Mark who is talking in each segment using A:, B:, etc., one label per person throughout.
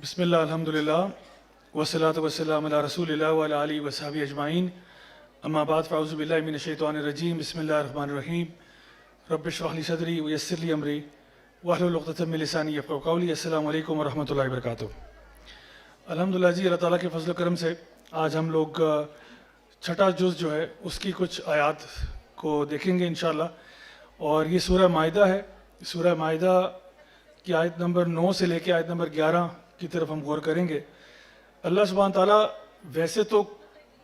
A: بسم اللہ الحمدللہ والصلاۃ والسلام علی رسول اللہ وعلی آلہ وصحبہ اجمعین اما بعد فاعوذ باللہ من الشیطان الرجیم بسم اللہ الرحمن الرحیم رب اشرح لی صدری ویسر لی امری واحلل عقدۃ من لسانی یفقہوا قولی. السلام علیکم ورحمۃ اللہ وبرکاتہ. الحمدللہ جی اللہ تعالیٰ کے فضل و کرم سے آج ہم لوگ چھٹا جز جو ہے اس کی کچھ آیات کو دیکھیں گے انشاءاللہ. اور یہ سورہ مائدہ ہے. سورہ مائدہ کی آیت نمبر 9 سے لے کے آیت نمبر 11 کی طرف ہم غور کریں گے. اللہ سبحانہ تعالیٰ ویسے تو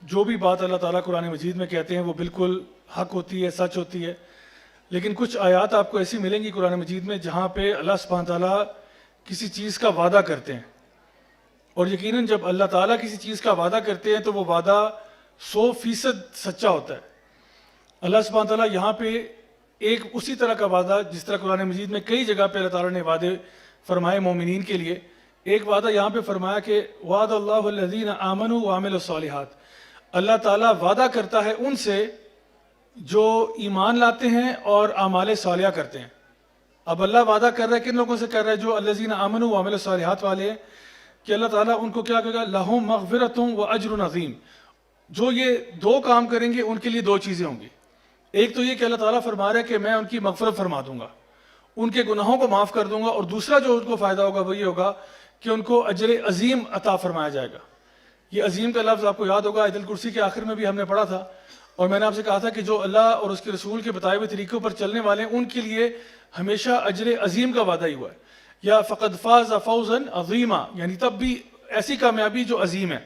A: جو بھی بات اللہ تعالیٰ قرآن مجید میں کہتے ہیں وہ بالکل حق ہوتی ہے, سچ ہوتی ہے, لیکن کچھ آیات آپ کو ایسی ملیں گی قرآن مجید میں جہاں پہ اللہ سبحانہ تعالیٰ کسی چیز کا وعدہ کرتے ہیں. اور یقیناً جب اللہ تعالیٰ کسی چیز کا وعدہ کرتے ہیں تو وہ وعدہ 100% سچا ہوتا ہے. اللہ سبحانہ تعالیٰ یہاں پہ ایک اسی طرح کا وعدہ جس طرح قرآن مجید میں کئی جگہ پہ اللہ تعالیٰ نے وعدے فرمائے مومنین کے لیے, ایک وعدہ یہاں پہ فرمایا کہ وعد اللہ الذین آمنوا وعملوا الصالحات. اللہ تعالیٰ وعدہ کرتا ہے ان سے جو ایمان لاتے ہیں اور اعمال صالحہ کرتے ہیں. اب اللہ وعدہ کر رہا ہے کن لوگوں سے کر رہا ہے؟ جو الذین آمنوا وعملوا الصالحات والے ہیں, کہ اللہ تعالیٰ ان کو کیا کہے گا, لہم مغفرۃ واجر عظیم. جو یہ دو کام کریں گے ان کے لیے دو چیزیں ہوں گی. ایک تو یہ کہ اللہ تعالیٰ فرما رہا ہے کہ میں ان کی مغفرت فرما دوں گا, ان کے گناہوں کو معاف کر دوں گا, اور دوسرا جو ان کو فائدہ ہوگا وہ یہ ہوگا کہ ان کو اجر عظیم عطا فرمایا جائے گا. یہ عظیم کا لفظ آپ کو یاد ہوگا, آیت الکرسی کے آخر میں بھی ہم نے پڑھا تھا, اور میں نے آپ سے کہا تھا کہ جو اللہ اور اس کے رسول کے بتائے ہوئے طریقوں پر چلنے والے ہیں ان کے لیے ہمیشہ اجر عظیم کا وعدہ ہی ہوا ہے. یا فقد فاز فوزا عظیما, یعنی تب بھی ایسی کامیابی جو عظیم ہے.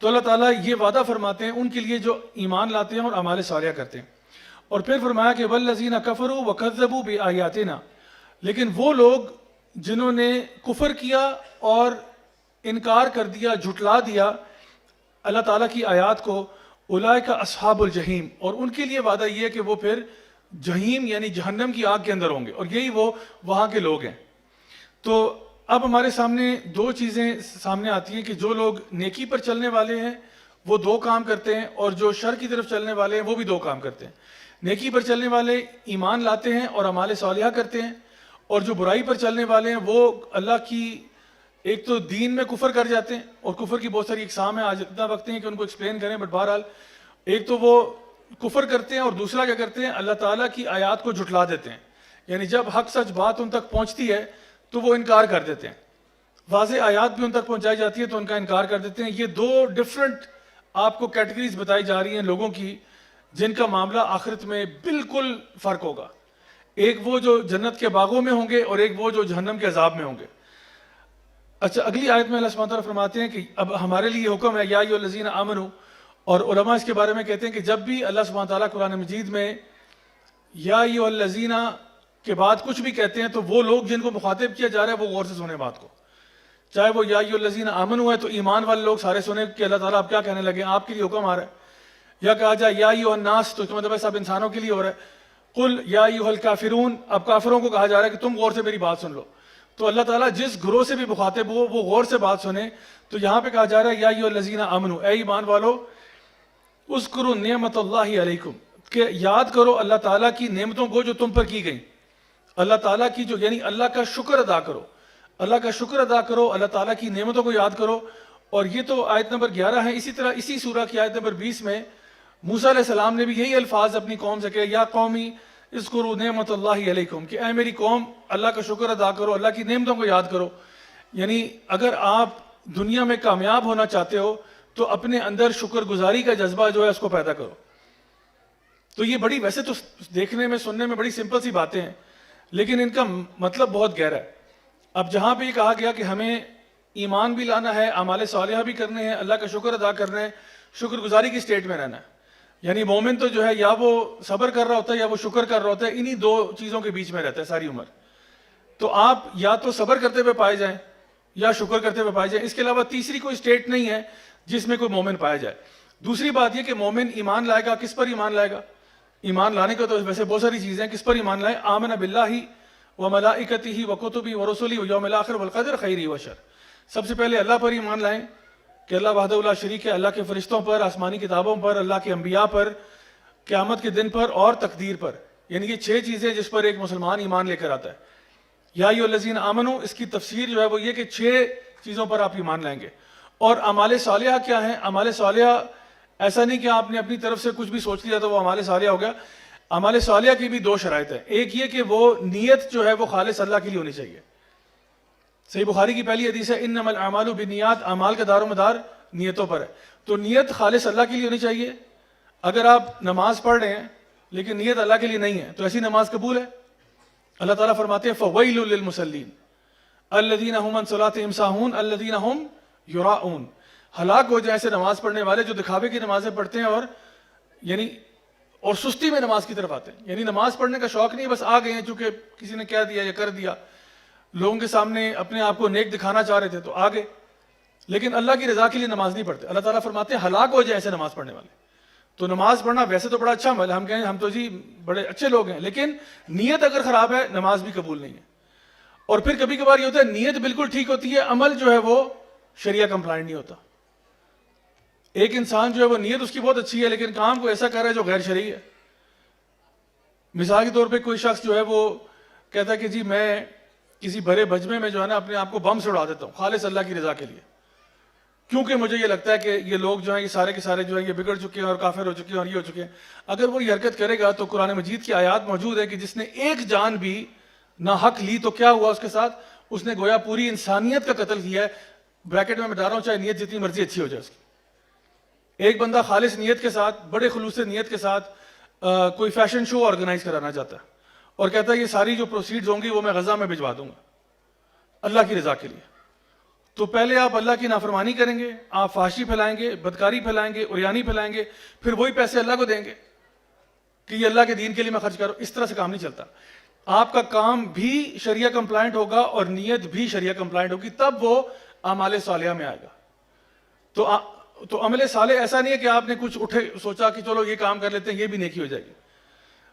A: تو اللہ تعالیٰ یہ وعدہ فرماتے ہیں ان کے لیے جو ایمان لاتے ہیں اور اعمال صالحہ کرتے ہیں. اور پھر فرمایا کہ والذین کفروا وکذبوا بآیاتنا, لیکن وہ لوگ جنہوں نے کفر کیا اور انکار کر دیا, جھٹلا دیا اللہ تعالیٰ کی آیات کو, اولئک اصحاب الجحیم, اور ان کے لیے وعدہ یہ ہے کہ وہ پھر جہیم یعنی جہنم کی آگ کے اندر ہوں گے, اور یہی وہ وہاں کے لوگ ہیں. تو اب ہمارے سامنے دو چیزیں سامنے آتی ہیں کہ جو لوگ نیکی پر چلنے والے ہیں وہ دو کام کرتے ہیں, اور جو شر کی طرف چلنے والے ہیں وہ بھی دو کام کرتے ہیں. نیکی پر چلنے والے ایمان لاتے ہیں اور اعمال صالحہ کرتے ہیں, اور جو برائی پر چلنے والے ہیں وہ اللہ کی ایک تو دین میں کفر کر جاتے ہیں, اور کفر کی بہت ساری اقسام ہیں, آج اتنا وقت نہیں کہ ان کو ایکسپلین کریں, بٹ بہرحال ایک تو وہ کفر کرتے ہیں, اور دوسرا کیا کرتے ہیں, اللہ تعالیٰ کی آیات کو جھٹلا دیتے ہیں. یعنی جب حق سچ بات ان تک پہنچتی ہے تو وہ انکار کر دیتے ہیں. واضح آیات بھی ان تک پہنچائی جاتی ہے تو ان کا انکار کر دیتے ہیں. یہ دو ڈفرنٹ آپ کو کیٹیگریز بتائی جا رہی ہیں لوگوں کی جن کا معاملہ آخرت میں بالکل فرق ہوگا. ایک وہ جو جنت کے باغوں میں ہوں گے, اور ایک وہ جو جہنم کے عذاب میں ہوں گے. اچھا, اگلی آیت میں اللہ سبحانہ تعالیٰ فرماتے ہیں کہ اب ہمارے لیے حکم ہے یا ایھا الذین آمنوا, اور علماء اس کے بارے میں کہتے ہیں کہ جب بھی اللہ سبحانہ تعالیٰ قرآن مجید میں یا ایھا الذین کے بعد کچھ بھی کہتے ہیں تو وہ لوگ جن کو مخاطب کیا جا رہا ہے وہ غور سے سنیں بات کو. چاہے وہ یا ایھا الذین آمنوا ہے تو ایمان والے لوگ سارے سنیں کہ اللہ تعالیٰ آپ کیا کہنے لگے, آپ کے لیے حکم آ رہا ہے. یا کہا جائے یا ایھا الناس تو اس کا مطلب ہے سب انسانوں کے لیے ہو رہا ہے. قل یا ایھا الکافرون, اب کافروں کو کہا جا رہا ہے کہ تم غور سے میری بات سن لو. تو اللہ تعالیٰ جس گروہ سے بھی مخاطب ہو وہ غور سے بات سنیں. تو یہاں پہ کہا جا رہا ہے یا ایھا الذین آمنوا, اے ایمان والو, اذکروا نعمت اللہ علیکم, کہ یاد کرو اللہ تعالیٰ کی نعمتوں کو جو تم پر کی گئیں. اللہ تعالیٰ کی جو یعنی اللہ کا شکر ادا کرو, اللہ کا شکر ادا کرو, اللہ تعالیٰ کی نعمتوں کو یاد کرو. اور یہ تو آیت نمبر 11 ہے. اسی طرح اسی سورہ کی آیت نمبر 20 میں موسیٰ علیہ السلام نے بھی یہی الفاظ اپنی قوم سے کہے, یا قومی اذکروا نعمت اللہ علیکم, کہ اے میری قوم اللہ کا شکر ادا کرو, اللہ کی نعمتوں کو یاد کرو. یعنی اگر آپ دنیا میں کامیاب ہونا چاہتے ہو تو اپنے اندر شکر گزاری کا جذبہ جو ہے اس کو پیدا کرو. تو یہ بڑی ویسے تو دیکھنے میں سننے میں بڑی سمپل سی باتیں ہیں, لیکن ان کا مطلب بہت گہرا ہے. اب جہاں پہ یہ کہا گیا کہ ہمیں ایمان بھی لانا ہے, اعمال صالحہ بھی کرنے ہیں, اللہ کا شکر ادا کرنا ہے, شکر گزاری کی سٹیٹ میں رہنا ہے. یعنی مومن تو جو ہے یا وہ صبر کر رہا ہوتا ہے یا وہ شکر کر رہا ہوتا ہے, انہی دو چیزوں کے بیچ میں رہتا ہے ساری عمر. تو آپ یا تو صبر کرتے ہوئے پائے جائیں یا شکر کرتے ہوئے پائے جائیں, اس کے علاوہ تیسری کوئی سٹیٹ نہیں ہے جس میں کوئی مومن پایا جائے. دوسری بات یہ کہ مومن ایمان لائے گا, کس پر ایمان لائے گا؟ ایمان لانے کا تو ویسے بہت ساری چیزیں ہیں, کس پر ایمان لائے؟ آمن باللہ وملائکتہ وکتبہ ورسلہ والیوم الآخر والقدر خیرہ وشر. سب سے پہلے اللہ پر ایمان لائیں کہ اللہ وحدہ لا شریک ہے, اللہ کے فرشتوں پر, آسمانی کتابوں پر, اللہ کے انبیاء پر, قیامت کے دن پر, اور تقدیر پر. یعنی یہ 6 چیزیں جس پر ایک مسلمان ایمان لے کر آتا ہے. یا ایھا الذین آمنوا, اس کی تفسیر جو ہے وہ یہ کہ 6 چیزوں پر آپ ایمان لائیں گے. اور اعمال صالحہ کیا ہیں؟ اعمال صالحہ ایسا نہیں کہ آپ نے اپنی طرف سے کچھ بھی سوچ لیا تو وہ اعمال صالحہ ہو گیا. اعمال صالحہ کی بھی 2 شرائط ہیں. ایک یہ کہ وہ نیت جو ہے وہ خالص اللہ کے لیے ہونی چاہیے. صحیح بخاری کی پہلی حدیث ہے انما الاعمال بالنیات، اعمال کا دار و مدار نیتوں پر ہے. تو نیت خالص اللہ کے لیے ہونی چاہیے. اگر آپ نماز پڑھ رہے ہیں لیکن نیت اللہ کے لیے نہیں ہے تو ایسی نماز قبول ہے؟ اللہ تعالیٰ فرماتے ہیں فویل للمصلین الذین هم عن صلاتهم ساہون الذین هم یراؤون. ہلاک ہو جائیں ایسے نماز پڑھنے والے جو دکھاوے کی نمازیں پڑھتے ہیں اور سستی میں نماز کی طرف آتے ہیں. یعنی نماز پڑھنے کا شوق نہیں، بس آ گئے ہیں چونکہ کسی نے کہہ دیا یا کر دیا، لوگوں کے سامنے اپنے آپ کو نیک دکھانا چاہ رہے تھے تو آ گئے، لیکن اللہ کی رضا کے لیے نماز نہیں پڑھتے. اللہ تعالیٰ فرماتے ہیں ہلاک ہو جائیں ایسے نماز پڑھنے والے. تو نماز پڑھنا ویسے تو بڑا اچھا عمل ہے، ہم کہیں ہم تو جی بڑے اچھے لوگ ہیں، لیکن نیت اگر خراب ہے نماز بھی قبول نہیں ہے. اور پھر کبھی کبھار یہ ہوتا ہے نیت بالکل ٹھیک ہوتی ہے، عمل جو ہے وہ شریعہ کمپلائنٹ نہیں ہوتا. ایک انسان جو ہے وہ نیت اس کی بہت اچھی ہے لیکن کام کو ایسا کر رہا ہے جو غیر شرعی ہے. مثال کے طور پہ کوئی شخص جو ہے وہ کہتا ہے کہ جی میں کسی بھرے بھجمے میں جو ہے نا اپنے آپ کو بم سے اڑا دیتا ہوں خالص اللہ کی رضا کے لیے، کیونکہ مجھے یہ لگتا ہے کہ یہ لوگ جو ہیں یہ سارے کے سارے جو ہیں یہ بگڑ چکے ہیں اور کافر ہو چکے ہیں اور یہ ہو چکے ہیں. اگر وہ یہ حرکت کرے گا تو قرآن مجید کی آیات موجود ہے کہ جس نے ایک جان بھی نہ حق لی تو کیا ہوا اس کے ساتھ؟ اس نے گویا پوری انسانیت کا قتل کیا ہے. بریکٹ میں ڈال رہا ہوں چاہے نیت جتنی مرضی اچھی ہو جائے اس کی. ایک بندہ خالص نیت کے ساتھ، بڑے خلوص سے نیت کے ساتھ کوئی فیشن شو آرگنائز کرانا چاہتا ہے اور کہتا ہے یہ ساری جو پروسیڈز ہوں گی وہ میں غزہ میں بھجوا دوں گا اللہ کی رضا کے لیے. تو پہلے آپ اللہ کی نافرمانی کریں گے، آپ فحاشی پھیلائیں گے، بدکاری پھیلائیں گے، عریانی پھیلائیں گے، پھر وہی پیسے اللہ کو دیں گے کہ یہ اللہ کے دین کے لیے میں خرچ کروں. اس طرح سے کام نہیں چلتا. آپ کا کام بھی شریعہ کمپلائنٹ ہوگا اور نیت بھی شریعہ کمپلائنٹ ہوگی، تب وہ اعمال صالحہ میں آئے گا. تو عمل صالح ایسا نہیں ہے کہ آپ نے کچھ اٹھے سوچا کہ چلو یہ کام کر لیتے ہیں یہ بھی نیکی ہو جائے گی.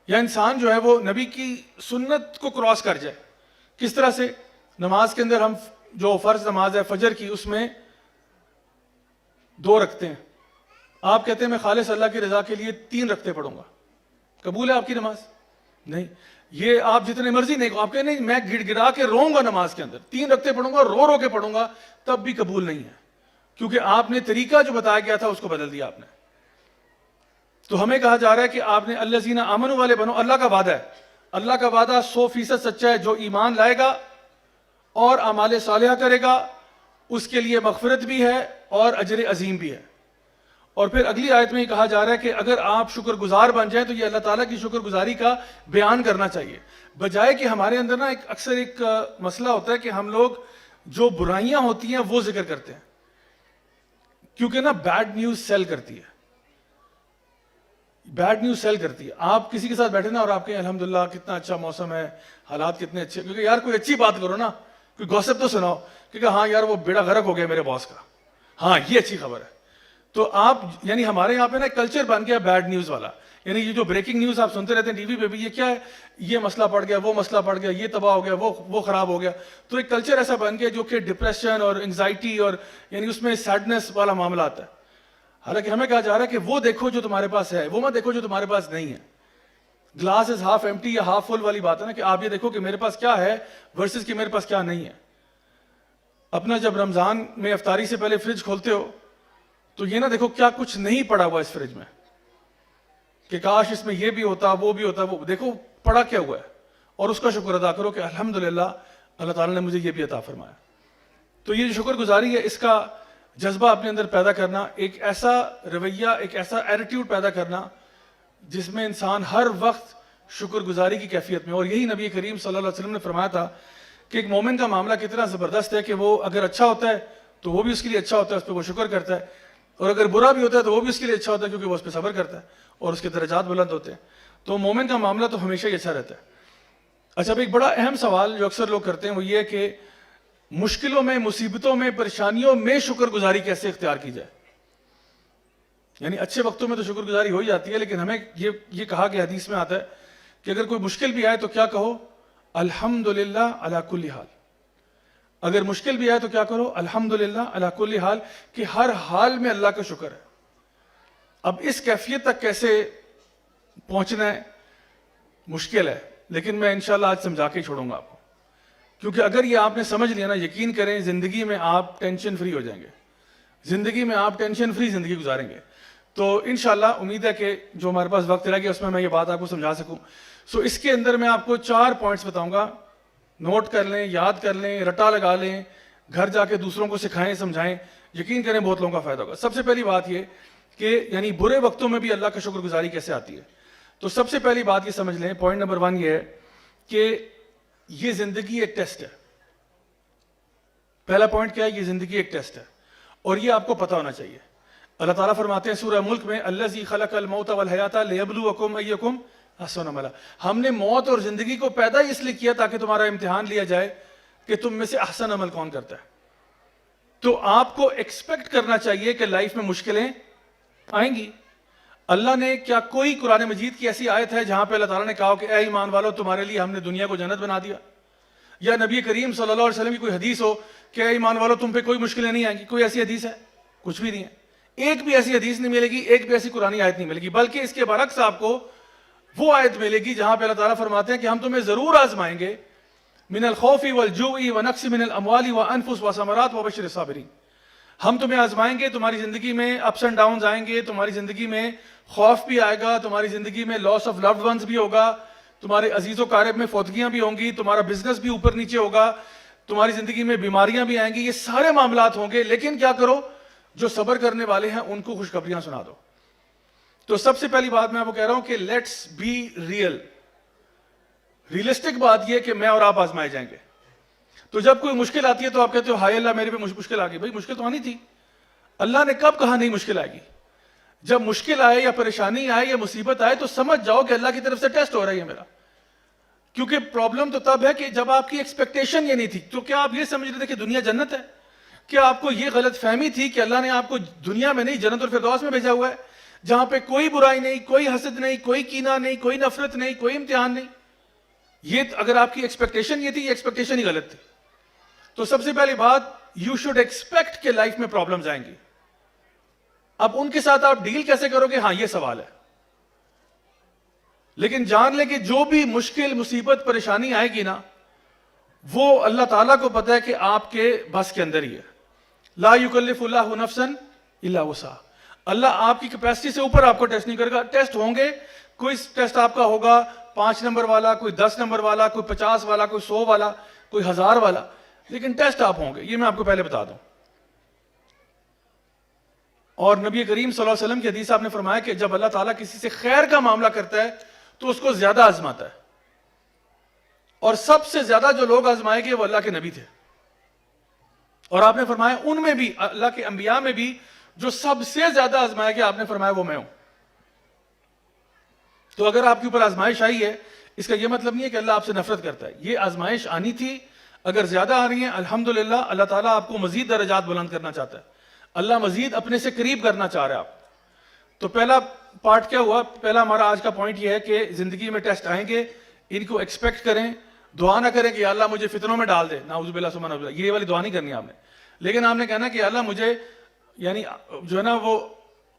A: یا انسان جو ہے وہ نبی کی سنت کو کراس کر جائے. کس طرح سے؟ نماز کے اندر ہم جو فرض نماز ہے فجر کی اس میں 2 رکھتے ہیں، آپ کہتے ہیں میں خالص اللہ کی رضا کے لیے 3 رکھتے پڑھوں گا. قبول ہے آپ کی نماز؟ نہیں. یہ آپ جتنے مرضی نہیں، آپ کہیں نہیں میں گڑ گڑا کے روؤں گا نماز کے اندر، 3 رکھتے پڑھوں گا، رو رو کے پڑھوں گا، تب بھی قبول نہیں ہے، کیونکہ آپ نے طریقہ جو بتایا گیا تھا اس کو بدل دیا آپ نے. تو ہمیں کہا جا رہا ہے کہ آپ نے الذین آمنوا والے بنو. اللہ کا وعدہ ہے، اللہ کا وعدہ 100% سچا ہے. جو ایمان لائے گا اور اعمال صالحہ کرے گا اس کے لیے مغفرت بھی ہے اور اجر عظیم بھی ہے. اور پھر اگلی آیت میں یہ کہا جا رہا ہے کہ اگر آپ شکر گزار بن جائیں تو یہ اللہ تعالیٰ کی شکر گزاری کا بیان کرنا چاہیے، بجائے کہ ہمارے اندر نا اکثر ایک مسئلہ ہوتا ہے کہ ہم لوگ جو برائیاں ہوتی ہیں وہ ذکر کرتے ہیں، کیونکہ نا بیڈ نیوز سیل کرتی ہے. بیڈ نیوز سیل کرتی ہے. آپ کسی کے ساتھ بیٹھے نا اور آپ کہیں الحمدللہ کتنا اچھا موسم ہے، حالات کتنے اچھے، کیونکہ یار کوئی اچھی بات کرو نا، کوئی گوسپ تو سناؤ، کیونکہ ہاں یار وہ بیڑا غرق ہو گیا میرے باس کا، ہاں یہ اچھی خبر ہے. تو آپ یعنی ہمارے یہاں پہ نا کلچر بن گیا بیڈ نیوز والا. یعنی یہ جو بریکنگ نیوز آپ سنتے رہتے ہیں ٹی وی پہ بھی، یہ کیا ہے، یہ مسئلہ پڑ گیا، وہ مسئلہ پڑ گیا، یہ تباہ ہو گیا، وہ خراب ہو گیا. تو ایک کلچر ایسا بن گیا جو کہ ڈپریشن اور انگزائٹی اور یعنی اس میں سیڈنس والا معاملہ آتا ہے. حالانکہ ہمیں کہا جا رہا ہے کہ وہ دیکھو جو تمہارے پاس ہے، وہ مت دیکھو جو تمہارے پاس نہیں ہے. گلاس از ہاف ایمٹی یا ہاف فل والی بات ہے نا، کہ آپ یہ دیکھو کہ میرے پاس کیا ہے ورسز کہ میرے پاس کیا نہیں ہے. اپنا جب رمضان میں افطاری سے پہلے فریج کھولتے ہو تو یہ نہ دیکھو کیا کچھ نہیں پڑا ہوا اس فریج میں کہ کاش اس میں یہ بھی ہوتا وہ بھی ہوتا. وہ دیکھو پڑا کیا ہوا ہے اور اس کا شکر ادا کرو کہ الحمدللہ اللہ تعالیٰ نے مجھے یہ بھی عطا فرمایا. تو یہ جو شکر گزاری ہے اس کا جذبہ اپنے اندر پیدا کرنا، ایک ایسا رویہ، ایک ایسا ایٹیٹیوڈ پیدا کرنا جس میں انسان ہر وقت شکر گزاری کی کیفیت میں. اور یہی نبی کریم صلی اللہ علیہ وسلم نے فرمایا تھا کہ ایک مومن کا معاملہ کتنا زبردست ہے کہ وہ اگر اچھا ہوتا ہے تو وہ بھی اس کے لیے اچھا ہوتا ہے، اس پہ وہ شکر کرتا ہے، اور اگر برا بھی ہوتا ہے تو وہ بھی اس کے لیے اچھا ہوتا ہے کیونکہ وہ اس پہ صبر کرتا ہے اور اس کے درجات بلند ہوتے ہیں. تو مومن کا معاملہ تو ہمیشہ ہی اچھا رہتا ہے. اچھا اب ایک بڑا اہم سوال جو اکثر لوگ کرتے ہیں وہ یہ ہے کہ مشکلوں میں، مصیبتوں میں، پریشانیوں میں شکر گزاری کیسے اختیار کی جائے. یعنی اچھے وقتوں میں تو شکر گزاری ہو ہی جاتی ہے، لیکن ہمیں یہ کہا کہ حدیث میں آتا ہے کہ اگر کوئی مشکل بھی آئے تو کیا کہو، الحمدللہ علی کل حال. اگر مشکل بھی آئے تو کیا کرو، الحمدللہ علی کل حال، کہ ہر حال میں اللہ کا شکر ہے. اب اس کیفیت تک کیسے پہنچنا ہے مشکل ہے، لیکن میں انشاءاللہ آج سمجھا کے ہی چھوڑوں گا آپ کو. کیونکہ اگر یہ آپ نے سمجھ لیا نا، یقین کریں زندگی میں آپ ٹینشن فری ہو جائیں گے، زندگی میں آپ ٹینشن فری زندگی گزاریں گے. تو انشاءاللہ امید ہے کہ جو ہمارے پاس وقت رہ گیا اس میں یہ بات آپ کو سمجھا سکوں. سو اس کے اندر میں آپ کو 4 پوائنٹس بتاؤں گا، نوٹ کر لیں، یاد کر لیں، رٹا لگا لیں، گھر جا کے دوسروں کو سکھائیں، سمجھائیں، یقین کریں بہت لوگوں کا فائدہ ہوگا. سب سے پہلی بات یہ کہ یعنی برے وقتوں میں بھی اللہ کا شکر گزاری کیسے آتی ہے. تو سب سے پہلی بات یہ سمجھ لیں، پوائنٹ نمبر 1 یہ ہے کہ یہ زندگی ایک ٹیسٹ ہے. پہلا پوائنٹ کیا ہے؟ یہ زندگی ایک ٹیسٹ ہے، اور یہ آپ کو پتہ ہونا چاہیے. اللہ تعالیٰ فرماتے ہیں سورہ ملک میں، الذی خلق الموت والحیات لیبلوکم ایکم احسن عملا. ہم نے موت اور زندگی کو پیدا اس لیے کیا تاکہ تمہارا امتحان لیا جائے کہ تم میں سے احسن عمل کون کرتا ہے. تو آپ کو ایکسپیکٹ کرنا چاہیے کہ لائف میں مشکلیں آئیں گی. اللہ نے کیا کوئی قرآن مجید کی ایسی آیت ہے جہاں پہ اللہ تعالیٰ نے کہا کہ اے ایمان والو تمہارے لیے ہم نے دنیا کو جنت بنا دیا؟ یا نبی کریم صلی اللہ علیہ وسلم کی کوئی حدیث ہو کہ اے ایمان والو تم پہ کوئی مشکلیں نہیں آئیں گی؟ کوئی ایسی حدیث ہے؟ کچھ بھی نہیں ہے. ایک بھی ایسی حدیث نہیں ملے گی، ایک بھی ایسی قرآنی آیت نہیں ملے گی. بلکہ اس کے برعکس آپ کو وہ آیت ملے گی جہاں پہ اللہ تعالیٰ فرماتے ہیں کہ ہم تمہیں ضرور آزمائیں گے، من الخوف والجوع ونقص من الاموال وانفس وثمرات وبشر الصابرین. ہم تمہیں آزمائیں گے، تمہاری زندگی میں اپس اینڈ ڈاؤنز آئیں گے، تمہاری زندگی میں خوف بھی آئے گا، تمہاری زندگی میں لاس آف لوڈ ونز بھی ہوگا، تمہارے عزیز و قارب میں فوتگیاں بھی ہوں گی، تمہارا بزنس بھی اوپر نیچے ہوگا، تمہاری زندگی میں بیماریاں بھی آئیں گی. یہ سارے معاملات ہوں گے، لیکن کیا کرو؟ جو صبر کرنے والے ہیں ان کو خوشخبریاں سنا دو. تو سب سے پہلی بات میں آپ کو کہہ رہا ہوں کہ لیٹس بی ریئل. ریئلسٹک بات یہ کہ میں اور آپ آزمائے جائیں گے. تو جب کوئی مشکل آتی ہے تو آپ کہتے ہو ہائے اللہ میرے پہ مشکل آ گئی. بھائی مشکل تو آنی تھی. اللہ نے کب کہا نہیں مشکل آئے گی؟ جب مشکل آئے یا پریشانی آئے یا مصیبت آئے تو سمجھ جاؤ کہ اللہ کی طرف سے ٹیسٹ ہو رہا ہے میرا. کیونکہ پرابلم تو تب ہے کہ جب آپ کی ایکسپیکٹیشن یہ نہیں تھی. تو کیا آپ یہ سمجھ رہے تھے کہ دنیا جنت ہے؟ کیا آپ کو یہ غلط فہمی تھی کہ اللہ نے آپ کو دنیا میں نہیں جنت الفردوس میں بھیجا ہوا ہے جہاں پہ کوئی برائی نہیں، کوئی حسد نہیں، کوئی کینہ نہیں، کوئی نفرت نہیں، کوئی امتحان نہیں؟ یہ اگر آپ کی ایکسپیکٹیشن یہ تھی، یہ ایکسپیکٹیشن ہی غلط تھی. تو سب سے پہلی بات، یو شوڈ ایکسپیکٹ کہ لائف میں پرابلمز آئیں گی. اب ان کے ساتھ آپ ڈیل کیسے کرو گے؟ ہاں یہ سوال ہے. لیکن جان لیں کہ جو بھی مشکل، مصیبت، پریشانی آئے گی نا، وہ اللہ تعالیٰ کو پتہ ہے کہ آپ کے بس کے اندر ہی ہے. لا یکلف اللہ نفسا الا وسعها. اللہ آپ کی کیپیسٹی سے اوپر آپ کو ٹیسٹ نہیں کرے گا. ٹیسٹ ہوں گے، کوئی ٹیسٹ آپ کا ہوگا 5 نمبر والا، کوئی 10 نمبر والا، کوئی 50 والا، کوئی 100 والا، کوئی 1000 والا، لیکن ٹیسٹ آپ ہوں گے. یہ میں آپ کو پہلے بتا دوں. اور نبی کریم صلی اللہ علیہ وسلم کی حدیث آپ نے فرمایا کہ جب اللہ تعالیٰ کسی سے خیر کا معاملہ کرتا ہے تو اس کو زیادہ آزماتا ہے. اور سب سے زیادہ جو لوگ آزمائے گے وہ اللہ کے نبی تھے. اور آپ نے فرمایا ان میں بھی، اللہ کے انبیاء میں بھی، جو سب سے زیادہ آزمایا گیا آپ نے فرمایا وہ میں ہوں. تو اگر آپ کے اوپر آزمائش آئی ہے، اس کا یہ مطلب نہیں ہے کہ اللہ آپ سے نفرت کرتا ہے. یہ آزمائش آنی تھی. اگر زیادہ آ رہی ہیں الحمدللہ، اللہ تعالیٰ آپ کو مزید درجات بلند کرنا چاہتا ہے. اللہ مزید اپنے سے قریب کرنا چاہ رہا ہے آپ. تو پہلا پارٹ کیا ہوا؟ پہلا ہمارا آج کا پوائنٹ یہ ہے کہ زندگی میں ٹیسٹ آئیں گے، ان کو ایکسپیکٹ کریں. دعا نہ کریں کہ یا اللہ مجھے فتنوں میں ڈال دے، نعوذ باللہ ثم نعوذ باللہ، یہ والی دعا نہیں کرنی آپ نے. لیکن آپ نے کہنا کہ اللہ مجھے یعنی جو ہے نا وہ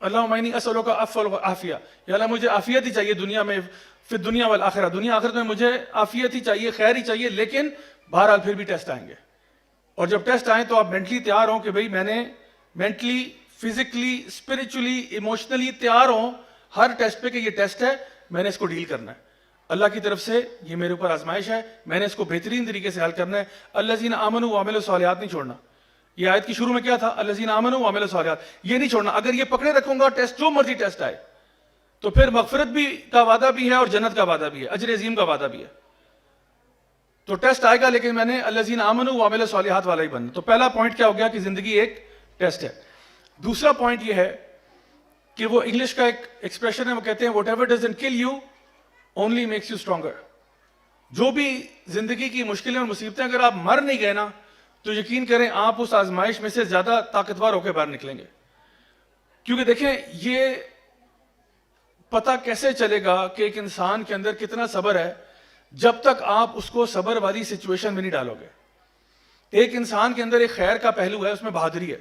A: اللہم انی اسألک العفو والعافیہ، یا اللہ مجھے عافیت ہی چاہیے دنیا میں، فی الدنیا والآخرہ، دنیا آخرت میں مجھے عافیت ہی چاہیے، خیر ہی چاہیے. لیکن بہرحال پھر بھی ٹیسٹ آئیں گے. اور جب ٹیسٹ آئیں تو آپ مینٹلی تیار ہوں کہ بھئی میں نے مینٹلی، فزیکلی، اسپرچولی، ایموشنلی تیار ہوں ہر ٹیسٹ پہ کہ یہ ٹیسٹ ہے، میں نے اس کو ڈیل کرنا ہے. اللہ کی طرف سے یہ میرے اوپر آزمائش ہے، میں نے اس کو بہترین طریقے سے حل کرنا ہے. الذین آمنوا وعملوا الصالحات نہیں چھوڑنا. یہ آیت کی شروع میں کیا تھا؟ الذین آمنوا وعملوا الصالحات. یہ نہیں چھوڑنا. اگر یہ پکڑے رکھوں گا ٹیسٹ، جو مرضی ٹیسٹ آئے، تو پھر مغفرت بھی کا وعدہ بھی ہے اور جنت کا وعدہ بھی ہے، اجر عظیم کا وعدہ بھی ہے. تو ٹیسٹ آئے گا، لیکن میں نے الذین آمنوا وعملوا الصالحات والا ہی بننا. تو پہلا پوائنٹ کیا ہو گیا کہ زندگی ایک ٹیسٹ ہے. دوسرا پوائنٹ یہ ہے کہ وہ انگلش کا ایک ایکسپریشن ہے، وہ کہتے ہیں واٹ ایور ڈزنٹ کل you only makes you stronger. جو بھی زندگی کی مشکلیں اور مصیبتیں، اگر آپ مر نہیں گئے نا تو یقین کریں آپ اس آزمائش میں سے زیادہ طاقتور ہو کے باہر نکلیں گے. کیونکہ دیکھیں یہ پتہ کیسے چلے گا کہ ایک انسان کے اندر کتنا صبر ہے جب تک آپ اس کو صبر والی سچویشن میں نہیں ڈالو گے. ایک انسان کے اندر ایک خیر کا پہلو ہے، اس میں بہادری ہے،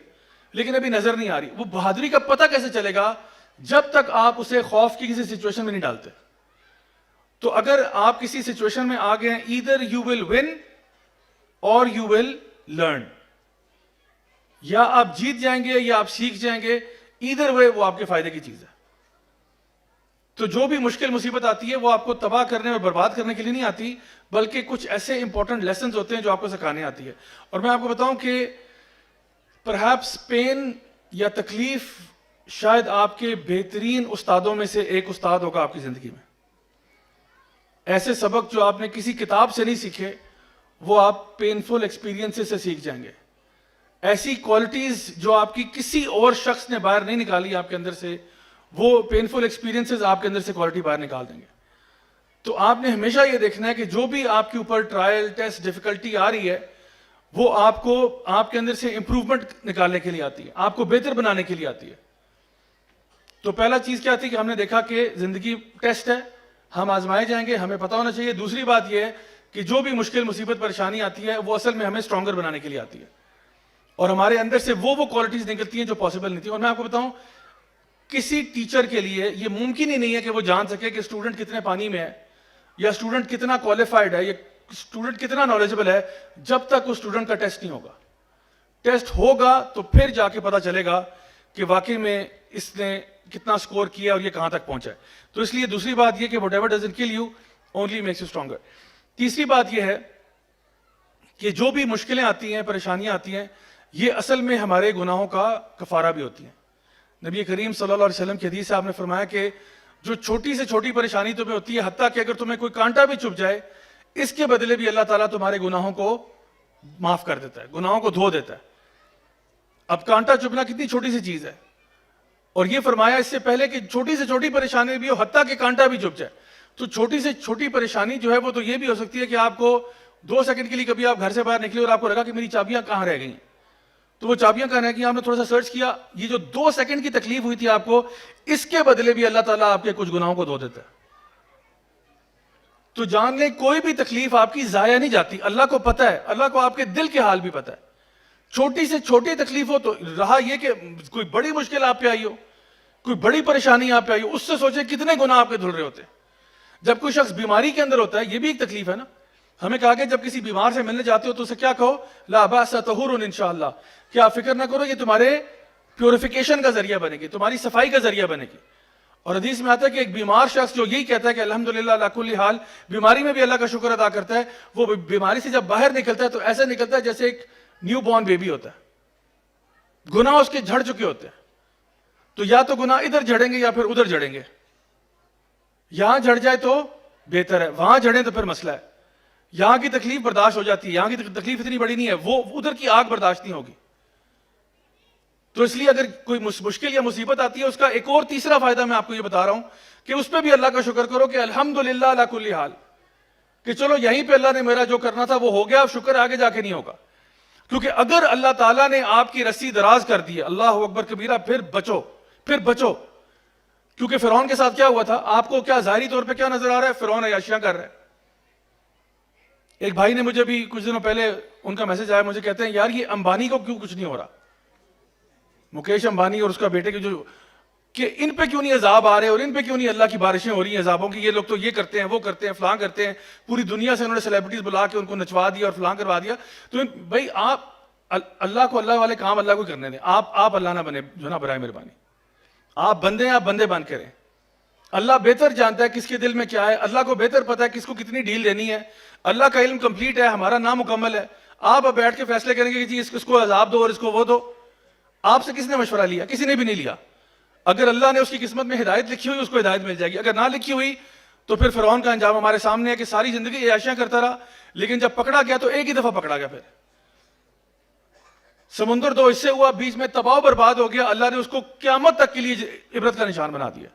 A: لیکن ابھی نظر نہیں آ رہی. وہ بہادری کا پتہ کیسے چلے گا؟ جب تک آپ اسے خوف کی کسی سچویشن میں نہیں ڈالتے. تو اگر آپ کسی سچویشن میں آ گئے ہیں، either you will win اور یو ول لرن. یا آپ جیت جائیں گے یا آپ سیکھ جائیں گے, ایدر وے وہ آپ کے فائدے کی چیز ہے. تو جو بھی مشکل مصیبت آتی ہے وہ آپ کو تباہ کرنے اور برباد کرنے کے لیے نہیں آتی, بلکہ کچھ ایسے امپورٹنٹ لیسنز ہوتے ہیں جو آپ کو سکھانے آتی ہے. اور میں آپ کو بتاؤں کہ پرہیپس پین یا تکلیف شاید آپ کے بہترین استادوں میں سے ایک استاد ہوگا آپ کی زندگی میں. ایسے سبق جو آپ نے کسی کتاب سے نہیں سیکھے وہ آپ پینفل ایکسپیرینسز سے سیکھ جائیں گے. ایسی کوالٹیز جو آپ کی کسی اور شخص نے باہر نہیں نکالی آپ کے اندر سے, وہ پینفل ایکسپیرینسز آپ کے اندر سے کوالٹی باہر نکال دیں گے. تو آپ نے ہمیشہ یہ دیکھنا ہے کہ جو بھی آپ کے اوپر ٹرائل ٹیسٹ ڈیفیکلٹی آ رہی ہے وہ آپ کو آپ کے اندر سے امپروومنٹ نکالنے کے لیے آتی ہے, آپ کو بہتر بنانے کے لیے آتی ہے. تو پہلا چیز کیا تھی کہ ہم نے دیکھا کہ زندگی ٹیسٹ ہے, ہم آزمائے جائیں گے, ہمیں پتہ ہونا چاہیے. دوسری بات یہ ہے کہ جو بھی مشکل مصیبت پریشانی آتی ہے وہ اصل میں ہمیں اسٹرانگر بنانے کے لیے آتی ہے, اور ہمارے اندر سے وہ کوالٹیز نکلتی ہیں جو پاسبل نہیں تھی. اور میں آپ کو بتاؤں کسی ٹیچر کے لیے یہ ممکن ہی نہیں ہے کہ وہ جان سکے کہ اسٹوڈنٹ کتنے پانی میں ہے, یا اسٹوڈنٹ کتنا کوالیفائڈ ہے, یا اسٹوڈنٹ کتنا نالجبل ہے, جب تک اس اسٹوڈنٹ کا ٹیسٹ نہیں ہوگا. ٹیسٹ ہوگا تو پھر جا کے پتا چلے گا کہ واقعی میں اس نے کتنا سکور کیا اور یہ کہاں تک پہنچا ہے. تو اس لیے دوسری بات یہ کہ وٹ ایور ڈزنٹ کل you only makes you stronger. تیسری بات یہ ہے کہ جو بھی مشکلیں آتی ہیں, پریشانیاں آتی ہیں, یہ اصل میں ہمارے گناہوں کا کفارہ بھی ہوتی ہیں. نبی کریم صلی اللہ علیہ وسلم کی حدیث سے آپ نے فرمایا کہ جو چھوٹی سے چھوٹی پریشانی تمہیں ہوتی ہے, حتیٰ کہ اگر تمہیں کوئی کانٹا بھی چبھ جائے, اس کے بدلے بھی اللہ تعالیٰ تمہارے گناہوں کو معاف کر دیتا ہے, گناہوں کو دھو دیتا ہے. اب کانٹا چبھنا کتنی چھوٹی سی چیز ہے, اور یہ فرمایا اس سے پہلے کہ چھوٹی سے چھوٹی پریشانی بھی ہو, حتیٰ کہ کانٹا بھی چبھ جائے. تو چھوٹی سے چھوٹی پریشانی جو ہے وہ تو یہ بھی ہو سکتی ہے کہ آپ کو 2 سیکنڈ کے لیے کبھی آپ گھر سے باہر نکلے اور آپ کو لگا کہ میری چابیاں کہاں رہ گئی ہیں. تو وہ چابیاں کہاں رہ گئی, آپ نے تھوڑا سا سرچ کیا, یہ جو 2 سیکنڈ کی تکلیف ہوئی تھی آپ کو, اس کے بدلے بھی اللہ تعالیٰ آپ کے کچھ گناہوں کو دھو دیتا ہے. تو جان لیں کوئی بھی تکلیف آپ کی ضائع نہیں جاتی. اللہ کو پتہ ہے, اللہ کو آپ کے دل کے حال بھی پتہ ہے. چھوٹی سے چھوٹی تکلیف ہو تو رہا یہ کہ کوئی بڑی مشکل آپ پہ آئی ہو, کوئی بڑی پریشانی آپ پہ آئی ہو, اس سے سوچیں کتنے گناہ آپ کے دھل رہے ہوتے ہیں. جب کوئی شخص بیماری کے اندر ہوتا ہے, یہ بھی ایک تکلیف ہے نا. ہمیں کہا کہ جب کسی بیمار سے ملنے جاتے ہو تو اسے کیا کہو, لا باس طہور انشاءاللہ, کہ آپ فکر نہ کرو یہ تمہارے پیوریفیکیشن کا ذریعہ بنے گی, تمہاری صفائی کا ذریعہ بنے گی. اور حدیث میں آتا ہے کہ ایک بیمار شخص جو یہی کہتا ہے کہ الحمدللہ علی کل حال, بیماری میں بھی اللہ کا شکر ادا کرتا ہے, وہ بیماری سے جب باہر نکلتا ہے تو ایسا نکلتا ہے جیسے ایک نیو بورن بیبی ہوتا ہے. گناہ اس کے جھڑ چکے ہوتے ہیں. تو یا تو گناہ ادھر جھڑیں گے یا پھر ادھر جھڑیں گے. یہاں جھڑ جائے تو بہتر ہے, وہاں جھڑیں تو پھر مسئلہ ہے. یہاں کی تکلیف برداشت ہو جاتی ہے, یہاں کی تکلیف اتنی بڑی نہیں ہے, وہ ادھر کی آگ برداشت نہیں ہوگی. تو اس لیے اگر کوئی مشکل یا مصیبت آتی ہے, اس کا ایک اور تیسرا فائدہ میں آپ کو یہ بتا رہا ہوں کہ اس پہ بھی اللہ کا شکر کرو کہ الحمدللہ علی کل حال, کہ چلو یہیں پہ اللہ نے میرا جو کرنا تھا وہ ہو گیا, اب شکر آگے جا کے نہیں ہوگا. کیونکہ اگر اللہ تعالیٰ نے آپ کی رسی دراز کر دی, اللہ اکبر کبیرہ, پھر بچو, پھر بچو. کیونکہ فرعون کے ساتھ کیا ہوا تھا, آپ کو کیا ظاہری طور پہ کیا نظر آ رہا ہے, فرعون عیاشیاں کر رہا ہے. ایک بھائی نے مجھے بھی کچھ دنوں پہلے ان کا میسج آیا, مجھے کہتے ہیں یار یہ امبانی کو کیوں کچھ نہیں ہو رہا, مکیش امبانی اور اس کا بیٹے کی کہ ان پہ کیوں نہیں عذاب آ رہے, اور ان پہ کیوں نہیں اللہ کی بارشیں ہو رہی ہیں عذابوں کی. یہ لوگ تو یہ کرتے ہیں, وہ کرتے ہیں, فلاں کرتے ہیں, پوری دنیا سے انہوں نے سیلیبریٹیز بلا کے ان کو نچوا دیا اور فلاں کروا دیا. تو بھائی آپ اللہ کو اللہ والے کام اللہ کو کرنے دیں. آپ اللہ نہ بنے جو نا, برائے مہربانی. آپ بندے ہیں, آپ بندے بن کے رہیں. اللہ بہتر جانتا ہے کس کے دل میں کیا ہے, اللہ کو بہتر پتا ہے کس کو کتنی ڈیل دینی ہے. اللہ کا علم کمپلیٹ ہے, ہمارا نام مکمل ہے. آپ اب بیٹھ کے فیصلے کریں گے کہ جی اس کو عذاب دو اور اس کو وہ دو. آپ سے کس نے مشورہ لیا, کسی نے بھی نہیں لیا. اگر اللہ نے اس کی قسمت میں ہدایت لکھی ہوئی, اس کو ہدایت مل جائے گی. اگر نہ لکھی ہوئی تو پھر فرعون کا انجام ہمارے سامنے ہے کہ ساری زندگی عیاشیاں کرتا رہا, لیکن جب پکڑا گیا تو ایک ہی دفعہ پکڑا گیا. پھر سمندر 2 حصے ہوا, بیچ میں تباہ و برباد ہو گیا. اللہ نے اس کو قیامت تک کے لیے عبرت کا نشان بنا دیا.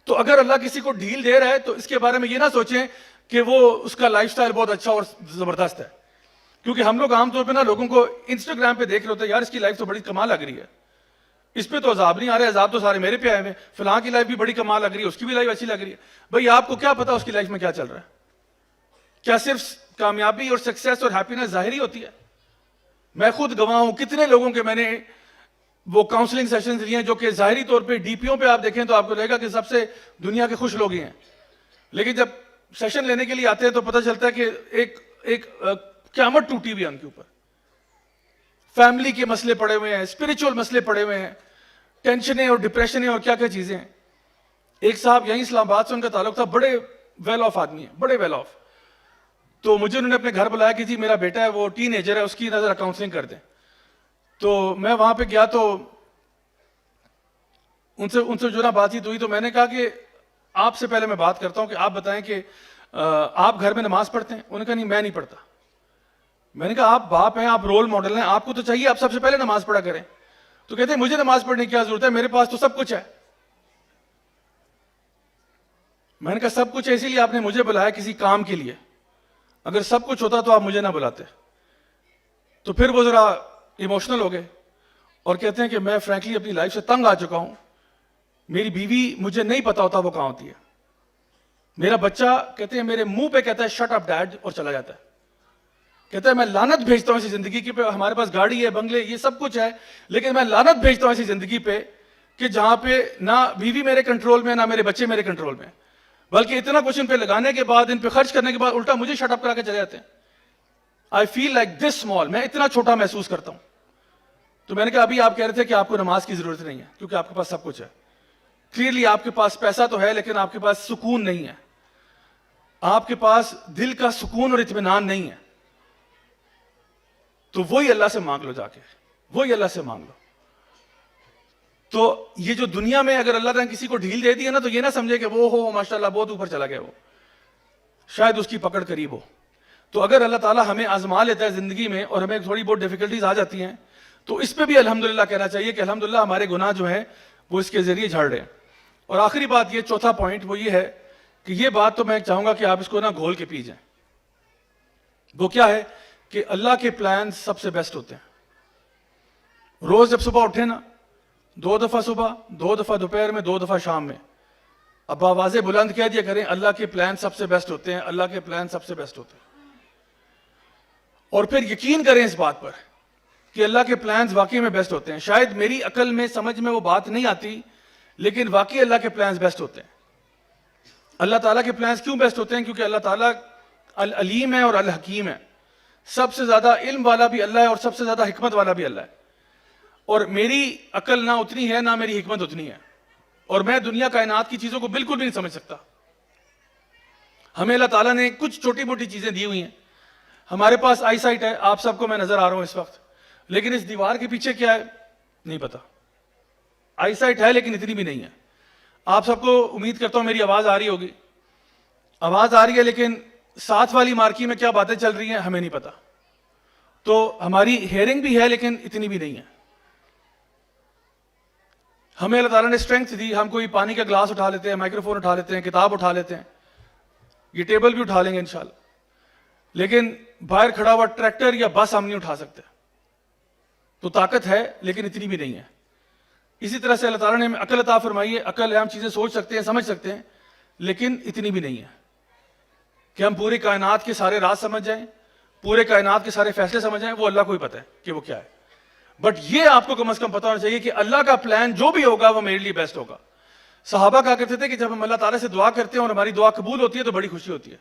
A: تو اگر اللہ کسی کو ڈھیل دے رہا ہے تو اس کے بارے میں یہ نہ سوچیں کہ وہ اس کا لائف سٹائل بہت اچھا اور زبردست ہے. کیونکہ ہم لوگ عام طور پہ نا لوگوں کو انسٹاگرام پہ دیکھ رہے ہوتے ہیں, یار اس کی لائف تو بڑی کمال لگ رہی ہے, اس پہ تو عذاب نہیں آ رہے, عذاب تو سارے میرے پہ آئے ہوئے, فلاں کی لائف بھی بڑی کمال لگ رہی ہے, اس کی بھی لائف اچھی لگ رہی ہے. بھائی آپ کو کیا پتا اس کی لائف میں کیا چل رہا ہے؟ کیا صرف کامیابی اور سکسیس اور ہیپینس ظاہری ہوتی ہے؟ میں خود گواہ ہوں, کتنے لوگوں کے میں نے وہ کاؤنسلنگ سیشنز لیے ہیں جو کہ ظاہری طور پہ ڈی پیوں پہ آپ دیکھیں تو آپ کو لگے گا کہ سب سے دنیا کے خوش لوگ ہی ہیں, لیکن جب سیشن لینے کے لیے آتے ہیں تو پتہ چلتا ہے کہ ایک قیامت ٹوٹی ہوئی ہے ان کے اوپر. فیملی کے مسئلے پڑے ہوئے ہیں, اسپرچل مسئلے پڑے ہوئے ہیں, ٹینشنیں اور ڈپریشنیں اور کیا کیا چیزیں ہیں. ایک صاحب یہیں اسلام آباد سے ان کا تعلق تھا, بڑے ویل آف آدمی ہیں, بڑے ویل آف. تو مجھے انہوں نے اپنے گھر بلایا کہ جی میرا بیٹا ہے, وہ ٹین ایجر ہے, اس کی نظر کاؤنسلنگ کر دیں. تو میں وہاں پہ گیا تو ان سے جو نا بات چیت ہوئی, تو میں نے کہا کہ آپ سے پہلے میں بات کرتا ہوں کہ آپ بتائیں کہ آپ گھر میں نماز پڑھتے ہیں؟ انہوں نے کہا نہیں میں نہیں پڑھتا. میں نے کہا آپ باپ ہیں, آپ رول ماڈل ہیں, آپ کو تو چاہیے آپ سب سے پہلے نماز پڑھا کریں. تو کہتے ہیں مجھے نماز پڑھنے کی کیا ضرورت ہے, میرے پاس تو سب کچھ ہے. میں نے کہا سب کچھ ہے اسی لیے آپ نے مجھے بلایا کسی کام کے لیے, اگر سب کچھ ہوتا تو آپ مجھے نہ بلاتے. تو پھر وہ ذرا ایموشنل ہو گئے اور کہتے ہیں کہ میں فرینکلی اپنی لائف سے تنگ آ چکا ہوں, میری بیوی مجھے نہیں پتا ہوتا وہ کہاں ہوتی ہے, میرا بچہ کہتے ہیں میرے منہ پہ کہتا ہے شٹ اپ ڈیڈ اور چلا جاتا ہے. کہتا ہے میں لعنت بھیجتا ہوں ایسی زندگی کی پہ, ہمارے پاس گاڑی ہے, بنگلے, یہ سب کچھ ہے, لیکن میں لعنت بھیجتا ہوں ایسی زندگی پہ کہ جہاں پہ نہ بیوی میرے کنٹرول میں, نہ میرے بچے میرے کنٹرول میں, بلکہ اتنا کچھ ان پہ لگانے کے بعد, ان پہ خرچ کرنے کے بعد الٹا مجھے شٹ اپ کرا کے چلے جاتے ہیں. آئی فیل لائک دس اسمال, میں اتنا چھوٹا محسوس کرتا ہوں. تو میں نے کہا ابھی آپ کہہ رہے تھے کہ آپ کو نماز کی ضرورت نہیں ہے کیونکہ آپ کے پاس سب کچھ ہے. کلیئرلی آپ کے پاس پیسہ تو ہے لیکن آپ کے پاس سکون نہیں ہے, آپ کے پاس دل کا سکون اور اطمینان نہیں ہے. تو وہی اللہ سے مانگ لو, جا کے وہی اللہ سے مانگ لو. تو یہ جو دنیا میں اگر اللہ تعالیٰ نے کسی کو ڈھیل دے دی ہے نا, تو یہ نہ سمجھے کہ وہ ہو ماشاءاللہ بہت اوپر چلا گیا, وہ شاید اس کی پکڑ قریب ہو. تو اگر اللہ تعالیٰ ہمیں آزما لیتا ہے زندگی میں اور ہمیں تھوڑی بہت ڈیفیکلٹیز آ جاتی ہیں, تو اس پہ بھی الحمدللہ کہنا چاہیے کہ الحمدللہ ہمارے گناہ جو ہیں وہ اس کے ذریعے جھڑ رہے ہیں. اور آخری بات یہ, چوتھا پوائنٹ وہ یہ ہے کہ یہ بات تو میں چاہوں گا کہ آپ اس کو نا گھول کے پی جائیں. وہ کیا ہے کہ اللہ کے پلان سب سے بیسٹ ہوتے ہیں. روز جب صبح اٹھیں نا, 2 دفعہ صبح, 2 دفعہ دوپہر میں, 2 دفعہ شام میں, اب آوازیں بلند کہہ دیا کریں اللہ کے پلان سب سے بیسٹ ہوتے ہیں, اللہ کے پلان سب سے بیسٹ ہوتے ہیں. اور پھر یقین کریں اس بات پر کہ اللہ کے پلانز واقعی میں بیسٹ ہوتے ہیں. شاید میری عقل میں سمجھ میں وہ بات نہیں آتی, لیکن واقعی اللہ کے پلانز بیسٹ ہوتے ہیں. اللہ تعالیٰ کے پلانز کیوں بیسٹ ہوتے ہیں؟ کیونکہ اللہ تعالیٰ العلیم ہے اور الحکیم ہے. سب سے زیادہ علم والا بھی اللہ ہے اور سب سے زیادہ حکمت والا بھی اللہ ہے. اور میری عقل نہ اتنی ہے, نہ میری حکمت اتنی ہے, اور میں دنیا کائنات کی چیزوں کو بالکل بھی نہیں سمجھ سکتا. ہمیں اللہ تعالیٰ نے کچھ چھوٹی موٹی چیزیں دی ہوئی ہیں. ہمارے پاس آئی سائٹ ہے, آپ سب کو میں نظر آ رہا ہوں اس وقت, لیکن اس دیوار کے پیچھے کیا ہے نہیں پتا. آئی سائٹ ہے لیکن اتنی بھی نہیں ہے. آپ سب کو امید کرتا ہوں میری آواز آ رہی ہوگی. آواز آ رہی ہے لیکن ساتھ والی مارکی میں کیا باتیں چل رہی ہیں ہمیں نہیں پتا. تو ہماری ہیئرنگ بھی ہے لیکن اتنی بھی نہیں ہے. ہمیں اللہ تعالیٰ نے اسٹرینگتھ دی, ہم کوئی پانی کا گلاس اٹھا لیتے ہیں, مائکروفون اٹھا لیتے ہیں, کتاب اٹھا لیتے ہیں, یہ ٹیبل بھی اٹھا لیں گے انشاءاللہ, لیکن باہر کھڑا ہوا ٹریکٹر یا بس ہم نہیں اٹھا سکتے. تو طاقت ہے لیکن اتنی بھی نہیں ہے. اسی طرح سے اللہ تعالیٰ نے ہمیں عقل عطا فرمائی ہے. عقل ہے, ہم چیزیں سوچ سکتے ہیں, سمجھ سکتے ہیں, لیکن اتنی بھی نہیں ہے کہ ہم پوری کائنات کے سارے راز سمجھ جائیں, پورے کائنات کے سارے فیصلے سمجھ جائیں. وہ اللہ کو ہی پتہ ہے کہ وہ کیا ہے. بٹ یہ آپ کو کم از کم پتہ ہونا چاہیے کہ اللہ کا پلان جو بھی ہوگا وہ میرے لیے بیسٹ ہوگا. صحابہ کہا کرتے تھے کہ جب ہم اللہ تعالیٰ سے دعا کرتے ہیں اور ہماری دعا قبول ہوتی ہے تو بڑی خوشی ہوتی ہے,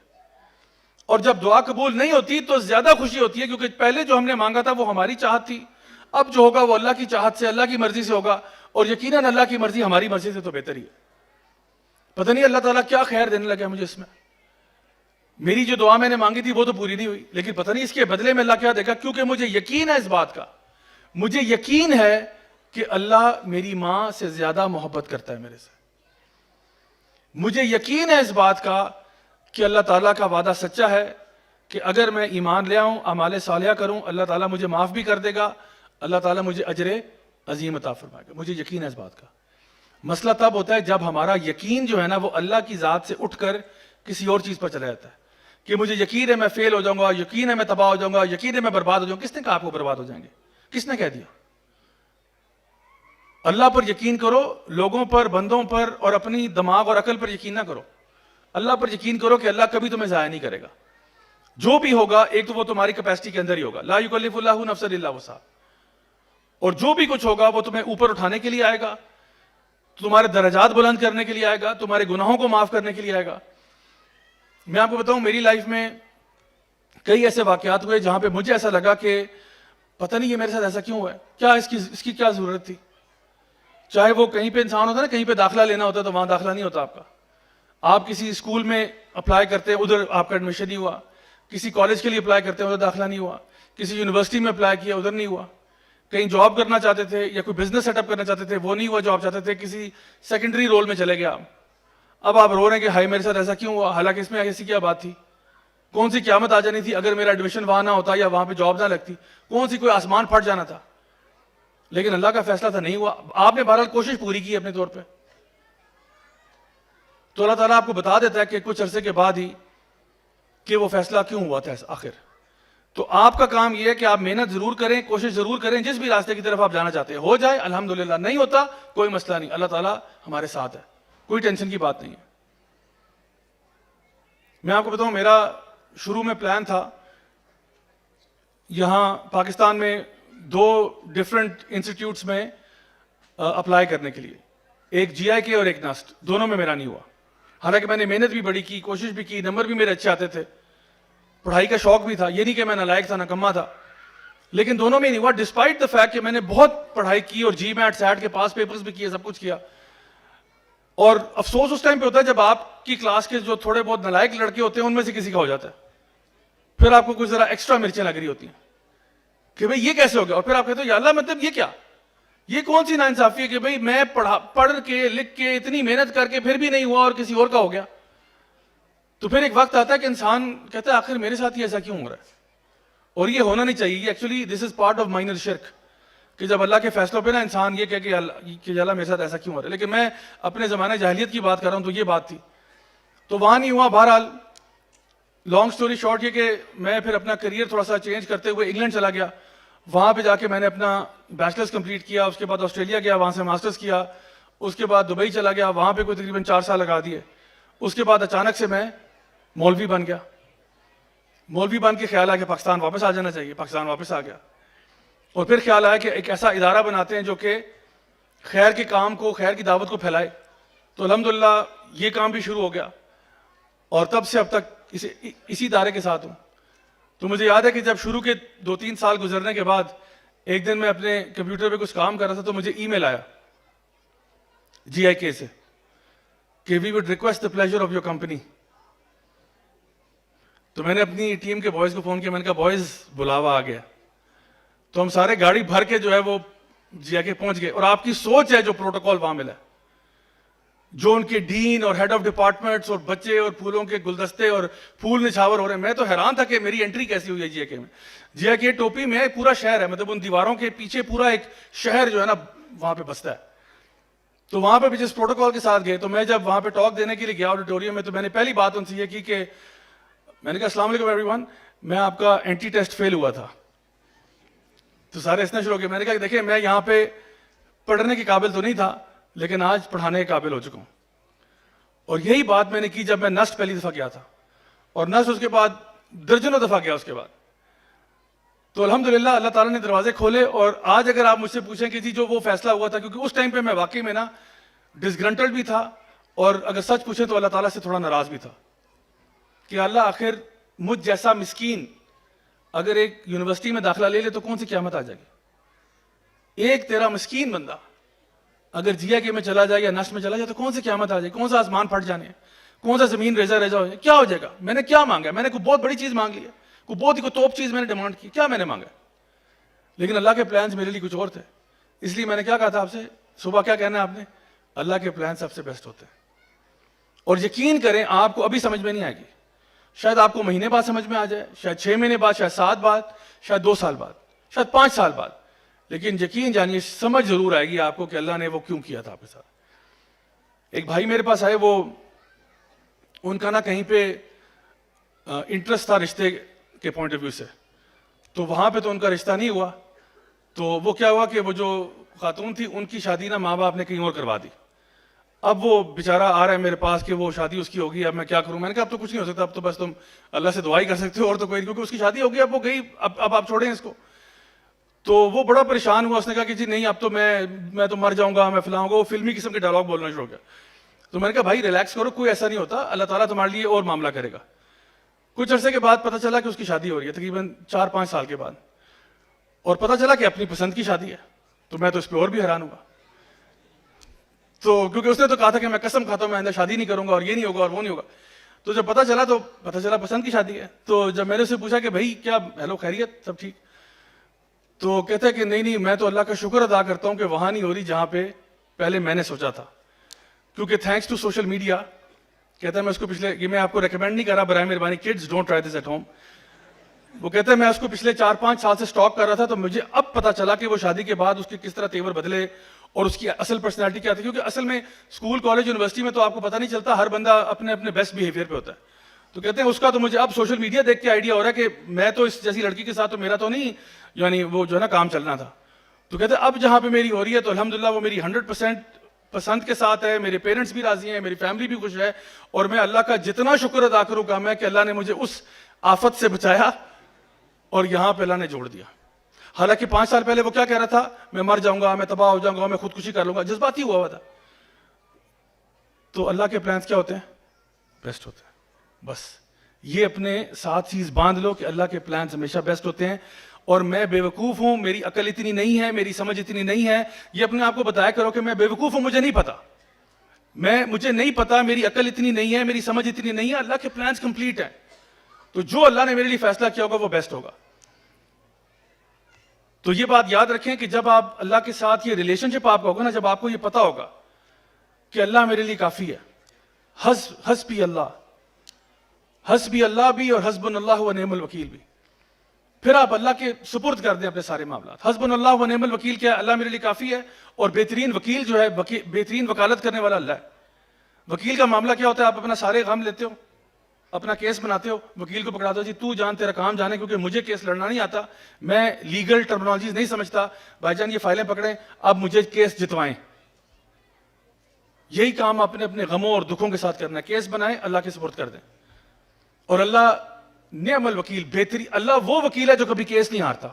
A: اور جب دعا قبول نہیں ہوتی تو زیادہ خوشی ہوتی ہے, کیونکہ پہلے جو ہم نے مانگا تھا وہ ہماری چاہت تھی, اب جو ہوگا وہ اللہ کی چاہت سے, اللہ کی مرضی سے ہوگا, اور یقیناً اللہ کی مرضی ہماری مرضی سے تو بہتر ہی ہے. پتہ نہیں اللہ تعالیٰ کیا خیر دینے لگا مجھے اس میں. میری جو دعا میں نے مانگی تھی وہ تو پوری نہیں ہوئی, لیکن پتہ نہیں اس کے بدلے میں اللہ کیا دے گا, کیونکہ مجھے یقین ہے اس بات کا, مجھے یقین ہے کہ اللہ میری ماں سے زیادہ محبت کرتا ہے میرے سے. مجھے یقین ہے اس بات کا کہ اللہ تعالیٰ کا وعدہ سچا ہے کہ اگر میں ایمان لے آؤں, اعمال صالحہ کروں, اللہ تعالیٰ مجھے معاف بھی کر دے گا, اللہ تعالیٰ مجھے اجر عظیم عطا فرمائے گا. مجھے یقین ہے اس بات کا. مسئلہ تب ہوتا ہے جب ہمارا یقین جو ہے نا وہ اللہ کی ذات سے اٹھ کر کسی اور چیز پر چلا جاتا ہے, کہ مجھے یقین ہے میں فیل ہو جاؤں گا, یقین ہے میں تباہ ہو جاؤں گا, یقین ہے میں برباد ہو جاؤں گا. کس نے کہا آپ کو برباد ہو جائیں گے؟ کس نے کہہ دیا؟ اللہ پر یقین کرو, لوگوں پر, بندوں پر اور اپنی دماغ اور عقل پر یقین نہ کرو. اللہ پر یقین کرو کہ اللہ کبھی تمہیں ضائع نہیں کرے گا. جو بھی ہوگا ایک تو وہ تمہاری کیپیسٹی کے اندر ہی ہوگا, لا یکلف اللہ نفسا الا وسعہا, اور جو بھی کچھ ہوگا وہ تمہیں اوپر اٹھانے کے لیے آئے گا, تمہارے درجات بلند کرنے کے لیے آئے گا, تمہارے گناہوں کو معاف کرنے کے لیے آئے گا. میں آپ کو بتاؤں میری لائف میں کئی ایسے واقعات ہوئے جہاں پہ مجھے ایسا لگا کہ پتہ نہیں یہ میرے ساتھ ایسا کیوں ہوا ہے, کیا اس کی کیا ضرورت تھی. چاہے وہ کہیں پہ انسان ہوتا ہے نا, کہیں پہ داخلہ لینا ہوتا ہے تو وہاں داخلہ نہیں ہوتا آپ کا. آپ کسی اسکول میں اپلائی کرتے ہیں, ادھر آپ کا ایڈمیشن نہیں ہوا. کسی کالج کے لیے اپلائی کرتے ہیں, ادھر داخلہ نہیں ہوا. کسی یونیورسٹی میں اپلائی کیا, ادھر نہیں ہوا. کہیں جاب کرنا چاہتے تھے یا کوئی بزنس سیٹ اپ کرنا چاہتے تھے, وہ نہیں ہوا جو آپ چاہتے تھے, کسی سیکنڈری رول میں چلے گیا. اب آپ رو رہے ہیں کہ ہائی میرے ساتھ ایسا کیوں ہوا, حالانکہ اس میں ایسی کیا بات تھی, کون سی قیامت آ جانی تھی اگر میرا ایڈمیشن وہاں نہ ہوتا یا وہاں پہ جاب نہ لگتی, کون سی کوئی آسمان پھٹ جانا تھا. لیکن اللہ کا فیصلہ تھا, نہیں ہوا. آپ نے بہرحال کوشش پوری کی اپنے طور پہ, تو اللہ تعالیٰ آپ کو بتا دیتا ہے کہ کچھ عرصے کے بعد ہی کہ وہ فیصلہ کیوں ہوا تھا آخر. تو آپ کا کام یہ ہے کہ آپ محنت ضرور کریں, کوشش ضرور کریں, جس بھی راستے کی طرف آپ جانا چاہتے ہیں ہو جائے الحمدللہ, نہیں ہوتا کوئی مسئلہ نہیں, اللہ تعالیٰ ہمارے ساتھ ہے, کوئی ٹینشن کی بات نہیں ہے. میں آپ کو بتاؤں, میرا شروع میں پلان تھا یہاں پاکستان میں 2 ڈفرینٹ انسٹیٹیوٹس میں اپلائی کرنے کے لیے, ایک جی آئی کے اور ایک نسٹ. دونوں میں میرا نہیں ہوا, حالانکہ میں نے محنت بھی بڑی کی, کوشش بھی کی, نمبر بھی میرے اچھے آتے تھے, پڑھائی کا شوق بھی تھا, یہ نہیں کہ میں نالائق تھا نکما تھا, لیکن دونوں میں نہیں ہوا ڈسپائٹ دا فیکٹ کہ میں نے بہت پڑھائی کی اور جی میٹ سیٹ کے پاس پیپرز بھی کیے, سب کچھ کیا. اور افسوس اس ٹائم پہ ہوتا ہے جب آپ کی کلاس کے جو تھوڑے بہت نالائق لڑکے ہوتے ہیں ان میں سے کسی کا ہو جاتا ہے, پھر آپ کو کچھ ذرا ایکسٹرا مرچیں لگ رہی ہوتی ہیں کہ بھئی یہ کیسے ہو گیا, اور پھر آپ کہتے ہو یا اللہ مطلب یہ کیا, یہ کون سی ناانصافی ہے کہ بھئی میں پڑھ کے لکھ کے اتنی محنت کر کے پھر بھی نہیں ہوا اور کسی اور کا ہو گیا. تو پھر ایک وقت آتا ہے کہ انسان کہتا ہے آخر میرے ساتھ ہی ایسا کیوں ہو رہا ہے, اور یہ ہونا نہیں چاہیے. Actually this is part of minor شرک, کہ جب اللہ کے فیصلوں پہ نا انسان یہ کہے کہ اللہ میرے ساتھ ایسا کیوں ہو رہا ہے. لیکن میں اپنے زمانے جاہلیت کی بات کر رہا ہوں, تو یہ بات تھی, تو وہاں نہیں ہوا. بہرحال لانگ سٹوری شارٹ یہ کہ میں پھر اپنا کریئر تھوڑا سا چینج کرتے ہوئے انگلینڈ چلا گیا. وہاں پہ جا کے میں نے اپنا بیچلرز کمپلیٹ کیا, اس کے بعد آسٹریلیا گیا, وہاں سے ماسٹرز کیا, اس کے بعد دبئی چلا گیا, وہاں پہ کوئی تقریباً 4 سال لگا دیے. اس کے بعد اچانک سے میں مولوی بن گیا. مولوی بن کے خیال آیا کہ پاکستان واپس آ جانا چاہیے, پاکستان واپس آ گیا. اور پھر خیال آیا کہ ایک ایسا ادارہ بناتے ہیں جو کہ خیر کے کام کو, خیر کی دعوت کو پھیلائے. تو الحمدللہ یہ کام بھی شروع ہو گیا, اور تب سے اب تک اسی ادارے کے ساتھ ہوں. تو مجھے یاد ہے کہ جب شروع کے 2-3 سال گزرنے کے بعد ایک دن میں اپنے کمپیوٹر پہ کچھ کام کر رہا تھا, تو مجھے ای میل آیا جی آئی کے سے کہ we would request the pleasure of your company. تو میں نے اپنی ٹیم کے بوائز کو فون کیا, میں نے کہا بوائز بلاوا آ گیا. تو ہم سارے گاڑی بھر کے جو ہے وہ جی آئی کے پہنچ گئے. اور آپ کی سوچ ہے جو پروٹوکول وہاں ملا, جو ان کے ڈین اور ہیڈ آف ڈپارٹمنٹس اور بچے اور پھولوں کے گلدستے اور پھول نچھاور ہو رہے ہیں. میں تو حیران تھا کہ میری انٹری کیسی ہوئی ہے جی آئی کے میں. جی آئی کے ٹوپی میں پورا شہر ہے, مطلب ان دیواروں کے پیچھے پورا ایک شہر جو ہے نا وہاں پہ بستا ہے. تو وہاں پہ بھی جس پروٹوکول کے ساتھ گئے, تو میں جب وہاں پہ ٹاک دینے کے لیے گیا آڈیٹوریم میں, تو میں نے پہلی بات ان سے یہ کی کہ میں نے کہا السلام علیکم ایوری ون, میں آپ کا اینٹی ٹیسٹ فیل ہوا تھا. تو سارے ہنسنا شروع ہو گئے. میں نے کہا کہ دیکھیں میں یہاں پہ پڑھنے کے قابل تو نہیں تھا, لیکن آج پڑھانے کے قابل ہو چکا ہوں. اور یہی بات میں نے کی جب میں نسٹ پہلی دفعہ گیا تھا, اور نسٹ اس کے بعد درجنوں دفعہ گیا اس کے بعد. تو الحمدللہ اللہ تعالیٰ نے دروازے کھولے. اور آج اگر آپ مجھ سے پوچھیں کہ جی جو وہ فیصلہ ہوا تھا, کیونکہ اس ٹائم پہ میں واقعی میں نا ڈسگرنٹلڈ بھی تھا, اور اگر سچ پوچھیں تو اللہ تعالیٰ سے تھوڑا ناراض بھی تھا کہ اللہ آخر مجھ جیسا مسکین اگر ایک یونیورسٹی میں داخلہ لے لے تو کون سی قیامت آ جائے گی. ایک تیرا مسکین بندہ اگر جی آئی کے میں چلا جائے یا نسٹ میں چلا جائے تو کون سی قیامت آ جائے, کون سا آسمان پھٹ جانے ہیں, کون سا زمین ریزہ ریزہ ہو جائے, کیا ہو جائے گا. میں نے کیا مانگا ہے, میں نے کوئی بہت بڑی چیز مانگ لی ہے, کوئی بہت ہی کوئی توپ چیز میں نے ڈیمانڈ کی, کیا میں نے مانگا. لیکن اللہ کے پلانز میرے لیے کچھ اور تھے. اس لیے میں نے کیا کہا تھا آپ سے صبح, کیا کہنا ہے آپ نے, اللہ کے پلان سب سے بیسٹ ہوتے ہیں. اور یقین کریں آپ کو ابھی سمجھ میں نہیں آئے گی, شاید آپ کو مہینے بعد سمجھ میں آ جائے, شاید 6 مہینے بعد, شاید 7 بعد, شاید 2 سال بعد, شاید 5 سال بعد, لیکن یقین جانیے سمجھ ضرور آئے گی آپ کو کہ اللہ نے وہ کیوں کیا تھا آپ کے ساتھ. ایک بھائی میرے پاس آئے, وہ ان کا نا کہیں پہ انٹرسٹ تھا رشتے کے پوائنٹ آف ویو سے, تو وہاں پہ تو ان کا رشتہ نہیں ہوا. تو وہ کیا ہوا کہ وہ جو خاتون تھی ان کی شادی نا ماں باپ نے کہیں اور کروا دی. اب وہ بیچارہ آ رہا ہے میرے پاس کہ وہ شادی اس کی ہوگی, اب میں کیا کروں. میں نے کہا اب تو کچھ نہیں ہو سکتا, اب تو بس تم اللہ سے دعا ہی کر سکتے ہو, اور تو کوئی, کیونکہ اس کی شادی ہوگی, اب وہ گئی, اب آپ چھوڑیں اس کو. تو وہ بڑا پریشان ہوا, اس نے کہا کہ جی نہیں اب تو میں تو مر جاؤں گا, میں فلاں گا. وہ فلمی قسم کے ڈائلاگ بولنا شروع ہو گیا. تو میں نے کہا بھائی ریلیکس کرو, کوئی ایسا نہیں ہوتا, اللہ تعالیٰ تمہارے لیے اور معاملہ کرے گا. کچھ عرصے کے بعد پتہ چلا کہ اس کی شادی ہو رہی ہے، تقریباً 4-5 سال کے بعد، اور پتہ چلا کہ اپنی پسند کی شادی ہے. تو میں تو اس پہ اور بھی حیران ہوا. تو کیونکہ اس نے تو کہا تھا کہ میں قسم کھاتا ہوں میں آئندہ شادی نہیں کروں گا اور یہ نہیں ہوگا اور وہ نہیں ہوگا. تو جب پتہ چلا پسند کی شادی ہے. تو جب میں نے اسے پوچھا کہ بھائی کیا ہیلو خیریت سب ٹھیک، تو کہتا ہے کہ نہیں میں تو اللہ کا شکر ادا کرتا ہوں کہ وہاں نہیں ہو رہی جہاں پہ پہلے میں نے سوچا تھا، کیونکہ تھینکس ٹو سوشل میڈیا. کہتا ہے میں اس کو یہ میں آپ کو ریکمینڈ نہیں کر رہا، برائے مہربانی kids don't try this at home. وہ کہتا ہے میں اس کو پچھلے 4-5 سال سے سٹاک کر رہا تھا، تو مجھے اب پتا چلا کہ وہ شادی کے بعد اس کے کس طرح تیور بدلے اور اس کی اصل پرسنالٹی کیا تھی. کیونکہ اصل میں اسکول کالج یونیورسٹی میں تو آپ کو پتہ نہیں چلتا، ہر بندہ اپنے اپنے بیسٹ بیہیویئر پہ ہوتا ہے. تو کہتے ہیں اس کا تو مجھے اب سوشل میڈیا دیکھ کے آئیڈیا ہو رہا ہے کہ میں تو اس جیسی لڑکی کے ساتھ تو میرا تو نہیں یعنی وہ جو ہے نا کام چلنا تھا. تو کہتے ہیں اب جہاں پہ میری ہو رہی ہے تو الحمدللہ وہ میری 100% پسند کے ساتھ ہے، میرے پیرنٹس بھی راضی ہیں، میری فیملی بھی خوش ہے، اور میں اللہ کا جتنا شکر ادا کروں گا میں کہ اللہ نے مجھے اس آفت سے بچایا اور یہاں پہ اللہ نے جوڑ دیا. حالانکہ 5 سال پہلے وہ کیا کہہ رہا تھا، میں مر جاؤں گا، میں تباہ ہو جاؤں گا، میں خودکشی کر لوں گا، جذباتی ہوا تھا. تو اللہ کے پلانس کیا ہوتے ہیں؟ بیسٹ ہوتے ہیں. بس یہ اپنے ساتھ چیز باندھ لو کہ اللہ کے پلانس ہمیشہ بیسٹ ہوتے ہیں. اور میں بے وقوف ہوں، میری عقل اتنی نہیں ہے، میری سمجھ اتنی نہیں ہے، یہ اپنے آپ کو بتایا کرو کہ میں بے وقوف ہوں، مجھے نہیں پتا، مجھے نہیں پتا، میری عقل اتنی نہیں ہے، میری سمجھ اتنی نہیں ہے، اللہ کے پلانس کمپلیٹ ہیں. تو جو اللہ نے میرے لیے فیصلہ کیا ہوگا وہ بیسٹ ہوگا. تو یہ بات یاد رکھیں کہ جب آپ اللہ کے ساتھ یہ ریلیشن شپ آپ کا ہوگا نا، جب آپ کو یہ پتا ہوگا کہ اللہ میرے لیے کافی ہے، حسبی اللہ بھی اور حسبنا اللہ و نعم الوکیل بھی، پھر آپ اللہ کے سپرد کر دیں اپنے سارے معاملات. حسبنا اللہ و نعم الوکیل کیا ہے؟ اللہ میرے لیے کافی ہے، اور بہترین وکیل جو ہے، بہترین وکالت کرنے والا اللہ ہے. وکیل کا معاملہ کیا ہوتا ہے؟ آپ اپنا سارے غم لیتے ہو، اپنا کیس بناتے ہو، وکیل کو پکڑا دو، جی تو جان تیرا کام جانے، کیونکہ مجھے کیس لڑنا نہیں آتا، میں لیگل ٹرمنالوجیز نہیں سمجھتا، بھائی جان یہ فائلیں پکڑیں، اب مجھے کیس جتوائیں. یہی کام اپنے اپنے غموں اور دکھوں کے ساتھ کرنا ہے، کیس بنائیں، اللہ کے سپرد کر دیں. اور اللہ نعم الوکیل، بہتری، اللہ وہ وکیل ہے جو کبھی کیس نہیں ہارتا.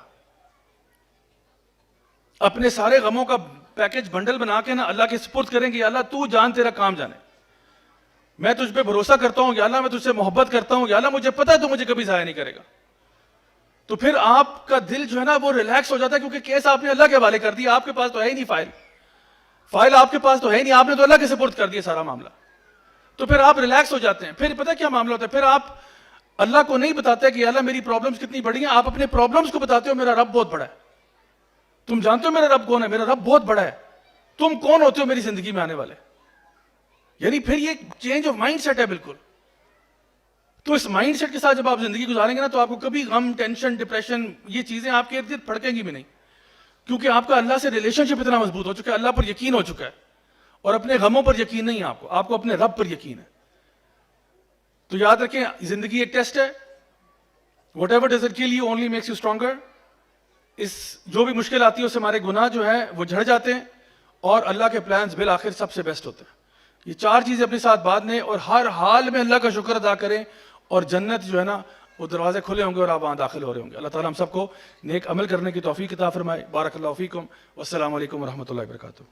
A: اپنے سارے غموں کا پیکج بنڈل بنا کے نا اللہ کے سپرد کریں گے، اللہ تو جان تیرا کام جانے، میں تجھ پہ بھروسہ کرتا ہوں، یا اللہ میں تجھ سے محبت کرتا ہوں، یا اللہ مجھے پتا ہے تو مجھے کبھی ضائع نہیں کرے گا. تو پھر آپ کا دل جو ہے نا وہ ریلیکس ہو جاتا ہے، کیونکہ کیس آپ نے اللہ کے حوالے کر دیا، آپ کے پاس تو ہے ہی نہیں فائل آپ کے پاس تو ہے ہی نہیں، آپ نے تو اللہ کے سپرد کر دیا سارا معاملہ. تو پھر آپ ریلیکس ہو جاتے ہیں. پھر پتہ کیا معاملہ ہوتا ہے، پھر آپ اللہ کو نہیں بتاتے کہ اللہ میری پرابلمز کتنی بڑی ہیں، آپ اپنے پرابلمز کو بتاتے ہو میرا رب بہت بڑا ہے. تم جانتے ہو میرا رب کون ہے؟ میرا رب بہت بڑا ہے. تم کون ہوتے ہو میری زندگی میں آنے والے؟ یعنی پھر یہ چینج آف مائنڈ سیٹ ہے بالکل. تو اس مائنڈ سیٹ کے ساتھ جب آپ زندگی گزاریں گے نا تو آپ کو کبھی غم، ٹینشن، ڈپریشن، یہ چیزیں آپ کے ارد گرد پھڑکیں گی بھی نہیں، کیونکہ آپ کا اللہ سے ریلیشن شپ اتنا مضبوط ہو چکا ہے، اللہ پر یقین ہو چکا ہے. اور اپنے غموں پر یقین نہیں ہے آپ کو اپنے رب پر یقین ہے. تو یاد رکھیں زندگی ایک ٹیسٹ ہے. Whatever doesn't kill you only makes you stronger. جو بھی مشکل آتی ہے اس سے ہمارے گناہ جو ہیں وہ جھڑ جاتے ہیں، اور اللہ کے پلانز بالآخر سب سے بیسٹ ہوتے ہیں. یہ 4 چیزیں اپنے ساتھ باندھیں اور ہر حال میں اللہ کا شکر ادا کریں، اور جنت جو ہے نا وہ دروازے کھلے ہوں گے اور آپ وہاں داخل ہو رہے ہوں گے. اللہ تعالیٰ ہم سب کو نیک عمل کرنے کی توفیق عطا فرمائے. بارک اللہ فیکم، والسلام علیکم ورحمۃ اللہ وبرکاتہ.